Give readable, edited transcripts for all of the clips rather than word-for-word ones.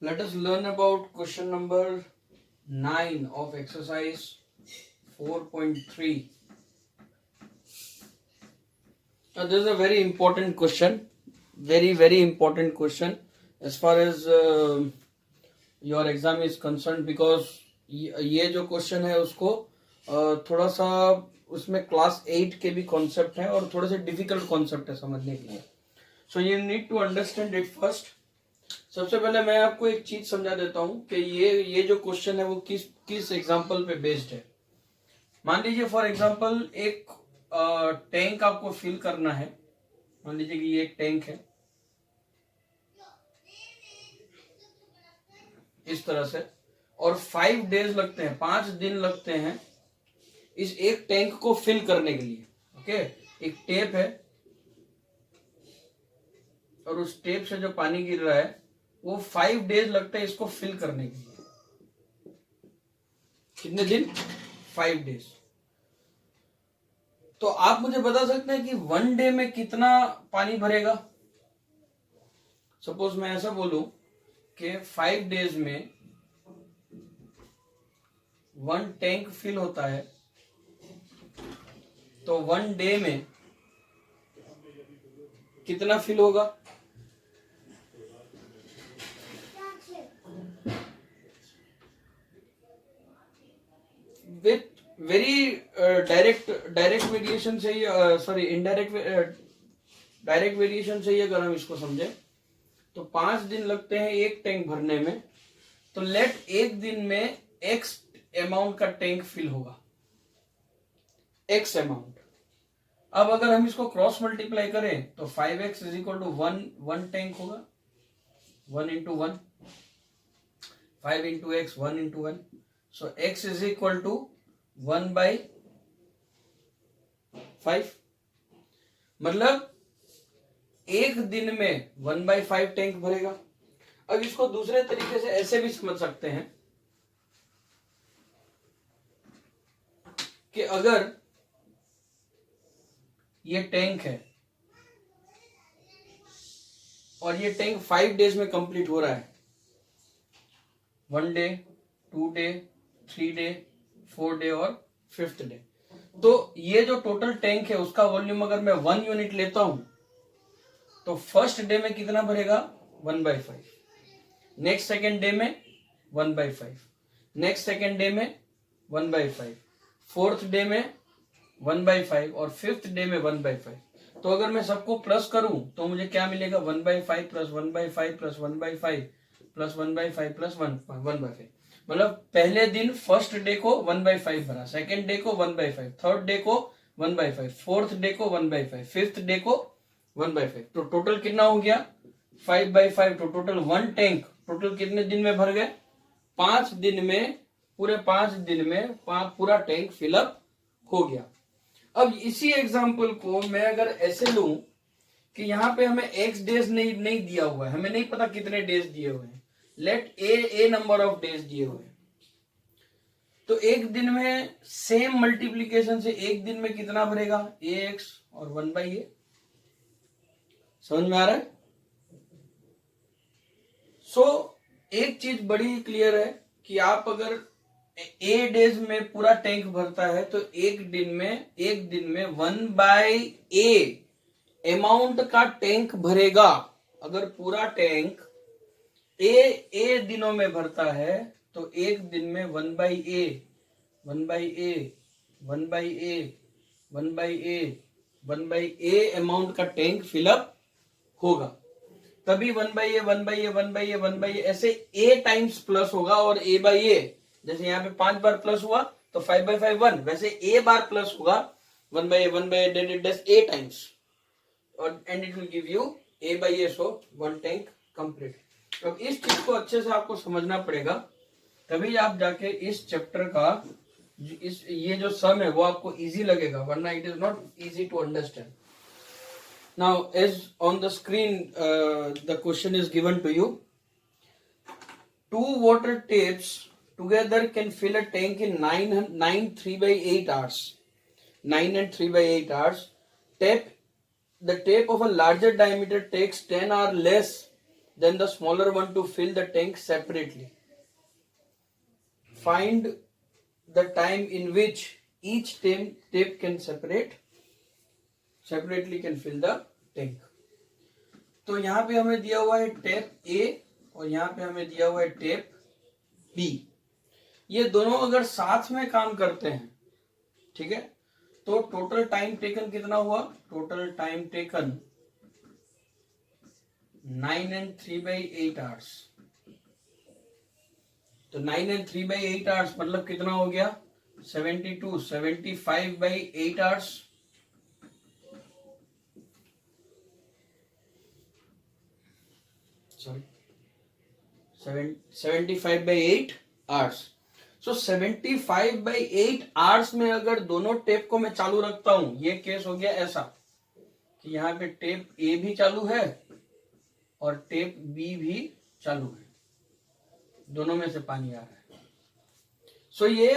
Let us learn about question number 9 of exercise 4.3. Now this is a very important question, very important question as far as your exam is concerned, because ये जो question है उसको थोड़ा सा उसमें class 8 के भी concept है और थोड़े से डिफिकल्ट कॉन्सेप्ट है समझने के लिए. So you need to understand it first. सबसे पहले मैं आपको एक चीज समझा देता हूं कि ये जो क्वेश्चन है वो किस एग्जांपल पे बेस्ड है. मान लीजिए फॉर एग्जांपल एक टैंक आपको फिल करना है. मान लीजिए कि ये एक टैंक है इस तरह से, और 5 डेज लगते हैं, 5 दिन लगते हैं इस एक टैंक को फिल करने के लिए. ओके, एक टेप है और उस टेप से जो पानी गिर रहा है वो 5 डेज लगते हैं इसको फिल करने के लिए. कितने दिन? 5 डेज. तो आप मुझे बता सकते हैं कि 1 डे में कितना पानी भरेगा. सपोज मैं ऐसा बोलूं कि 5 डेज में 1 टैंक फिल होता है, तो 1 डे में कितना फिल होगा? विथ वेरी डायरेक्ट वेरिएशन से ही, सॉरी इनडायरेक्ट डायरेक्ट वेरिएशन से ही अगर हम इसको समझे तो 5 दिन लगते हैं एक टैंक भरने में. तो लेट एक दिन में एक्स अमाउंट का टैंक फिल होगा, एक्स अमाउंट. अब अगर हम इसको क्रॉस मल्टीप्लाई करें तो 5x is equal to 1 tank होगा. 1 इंटू 1, 5 इंटू एक्स, 1 into 1. So x is equal to 1/5. मतलब एक दिन में 1/5 टैंक भरेगा. अब इसको दूसरे तरीके से ऐसे भी समझ सकते हैं कि अगर ये टैंक है और ये टैंक 5 डेज में कंप्लीट हो रहा है, 1 डे, 2 डे, 3 डे, 4 डे और 5th डे, तो ये जो टोटल टैंक है उसका वॉल्यूम अगर मैं 1 यूनिट लेता हूं तो फर्स्ट डे में कितना भरेगा? 1/5. नेक्स्ट सेकेंड डे में 1/5, नेक्स्ट सेकेंड डे में 1/5, 4th डे में 1/5 और 5th डे में 1/5. तो अगर मैं सबको प्लस करूं तो मुझे क्या मिलेगा? 1/5 प्लस 1/5 प्लस 1/5 प्लस 1/5 प्लस 1/5. मतलब पहले दिन फर्स्ट डे को 1/5 भरा, सेकेंड डे को 1/5, थर्ड डे को 1/5, फोर्थ डे को 1/5, 5th डे को 1/5. तो टोटल कितना हो गया? 5/5. तो टोटल 1 टैंक टोटल कितने दिन में भर गए? 5 दिन में, पूरे 5 दिन में पूरा टैंक फिलअप हो गया. अब इसी एग्जाम्पल को मैं अगर ऐसे लूं कि यहां पे हमें एक्स डेज नहीं दिया हुआ है, हमें नहीं पता कितने डेज दिए हुए हैं. Let a number of days दिए हुए हैं, तो एक दिन में सेम मल्टीप्लीकेशन से एक दिन में कितना भरेगा? ax और 1/a. समझ में आ रहा है? सो एक चीज बड़ी क्लियर है कि आप अगर ए डेज में पूरा टैंक भरता है तो एक दिन में 1/a अमाउंट का टैंक भरेगा. अगर पूरा टैंक ए दिनों में भरता है तो एक दिन में 1/a 1/a 1/a 1/a 1/a amount का टैंक फिलअप होगा. तभी 1/a 1/a 1/a 1/a ऐसे a टाइम्स प्लस होगा. और a/a जैसे यहाँ पे 5 बार प्लस हुआ तो 5/5 1, वैसे a बार प्लस होगा 1/a 1/a a टाइम्स, और and it will give you a/a. So 1 tank complete. अब इस चीज को अच्छे से आपको समझना पड़ेगा, तभी आप जाके इस चैप्टर का ये जो सम है वो आपको इजी लगेगा, वरना it is not easy to understand. Now, as on the screen, the question is given to you. 2 water tapes together can fill a tank in 9 3/8 hours. 9 and 3/8 hours. The tape of a larger diameter takes 10 hours less then the smaller one to fill the tank separately. Find the time in which each tape can separately can fill the tank. तो यहाँ पे हमें दिया हुआ है tape A और यहाँ पे हमें दिया हुआ है टेप B. ये दोनों अगर साथ में काम करते हैं, ठीक है, तो टोटल टाइम टेकन कितना हुआ? Total time taken 9 and 3/8 hours. तो 9 and 3/8 hours मतलब कितना हो गया? 75/8 hours. Sorry, 75/8 hours. So 75/8 hours में अगर दोनों टेप को मैं चालू रखता हूं, ये केस हो गया ऐसा कि यहाँ पे टेप A भी चालू है और टेप B भी चालू है, दोनों में से पानी आ रहा है. सो ये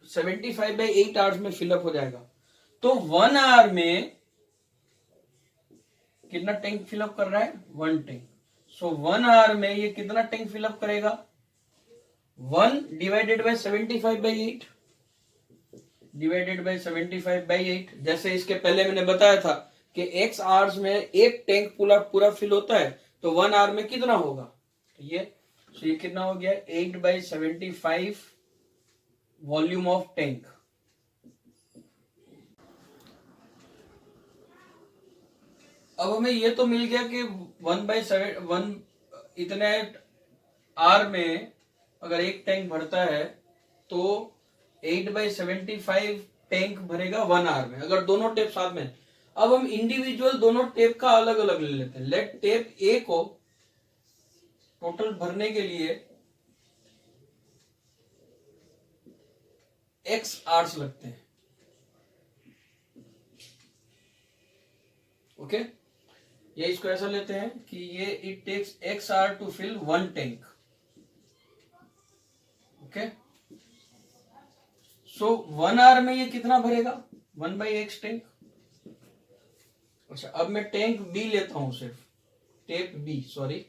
75/8 आवर्स में फिलअप हो जाएगा. तो 1 आवर में कितना टैंक फिलअप कर रहा है? 1 टैंक. सो 1 आवर में ये कितना टैंक फिलअप करेगा? 1 डिवाइडेड बाय 75/8 डिवाइडेड बाय 75/8. जैसे इसके पहले मैंने बताया था कि x आवर्स में एक टैंक पूरा फिल होता है, तो 1 आवर में कितना होगा? तो ये कितना हो गया? 8/75 वॉल्यूम ऑफ टैंक. अब हमें ये तो मिल गया कि 1/7 इतने आर में अगर एक टैंक भरता है तो 8/75 टैंक भरेगा 1 आवर में, अगर दोनों टेप साथ में. अब हम इंडिविजुअल दोनों टेप का अलग अलग ले लेते हैं. लेट टेप ए को टोटल भरने के लिए x आवर्स लगते हैं. ओके, ये इसको ऐसा लेते हैं कि ये it takes x hour to fill 1 tank. Okay, so 1 hour में ये कितना भरेगा? 1/x tank. अच्छा, अब मैं टैंक B लेता हूं, सिर्फ tape B. Sorry,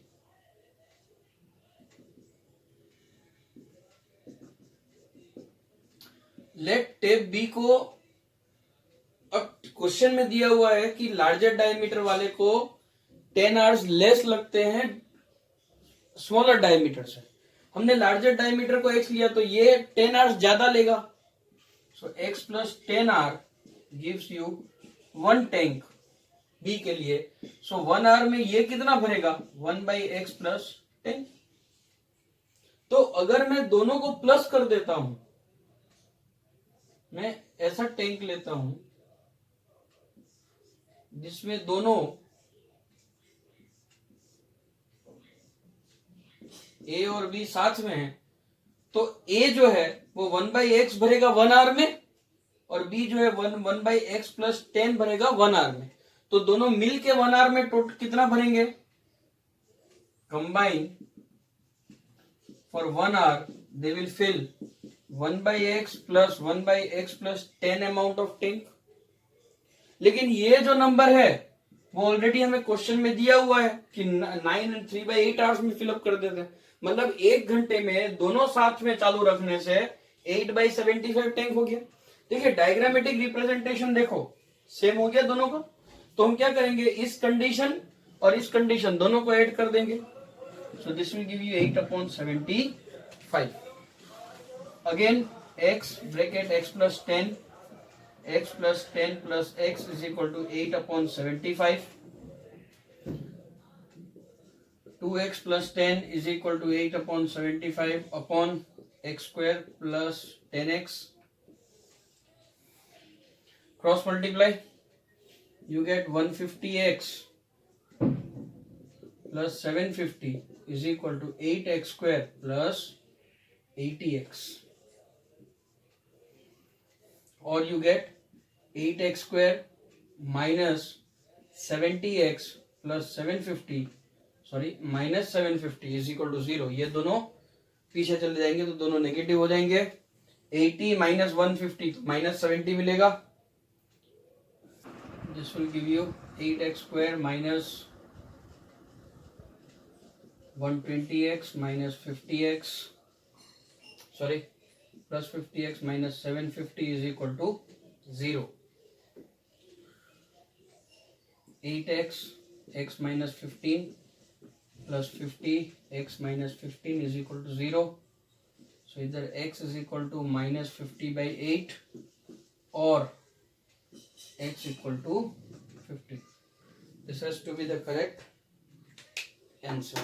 let tape B को, अब क्वेश्चन में दिया हुआ है कि लार्जर डायमीटर वाले को 10 आवर्स लेस लगते हैं स्मॉलर डायमीटर से. हमने लार्जर डायमीटर को x लिया तो ये 10 आवर्स ज्यादा लेगा. So x plus 10 hour gives you 1 tank B के लिए. सो 1 आवर में ये कितना भरेगा? 1/x plus 10. तो अगर मैं दोनों को प्लस कर देता हूं, मैं ऐसा टैंक लेता हूं जिसमें दोनों A और B साथ में है, तो A जो है वो 1/x भरेगा 1 आवर में और B जो है 1/x प्लस 10 भरेगा 1 आवर में. तो दोनों मिल के 1 आवर में टोटल कितना भरेंगे? Combine for 1 hour they will fill 1/x plus 1/x plus 10 amount of tank. लेकिन ये जो नंबर है वो ऑलरेडी हमें क्वेश्चन में दिया हुआ है कि 9 and 3/8 आवर्स में फिलअप कर देते हैं. मतलब 1 घंटे में दोनों साथ में चालू रखने से 8/75 टैंक हो गया. देखिए डायग्रामेटिक रिप्रेजेंटेशन देखो, सेम हो गया दोनों का. तो हम क्या करेंगे, इस कंडीशन और इस कंडीशन दोनों को ऐड कर देंगे. So this will give you 8/75. Again x bracket x plus 10 x plus 10 plus x is equal to 8/75. 2x plus 10 is equal to 8/75 upon x square plus 10x. Cross multiply, you get 150x plus 750 is equal to 8x square plus 80x. Or you get 8x square minus 70x plus 750 minus 750 is equal to 0. ये दोनों पीछे चले जाएंगे तो दोनों negative हो जाएंगे. 80 minus 150 तो minus 70 मिलेगा. This will give you 8x square minus 120x minus 50x, sorry, plus 50x minus 750 is equal to 0. 8x x minus 15 plus 50 x minus 15 is equal to 0. So either x is equal to minus 50 by 8 or x equal to 50. This has to be the correct answer.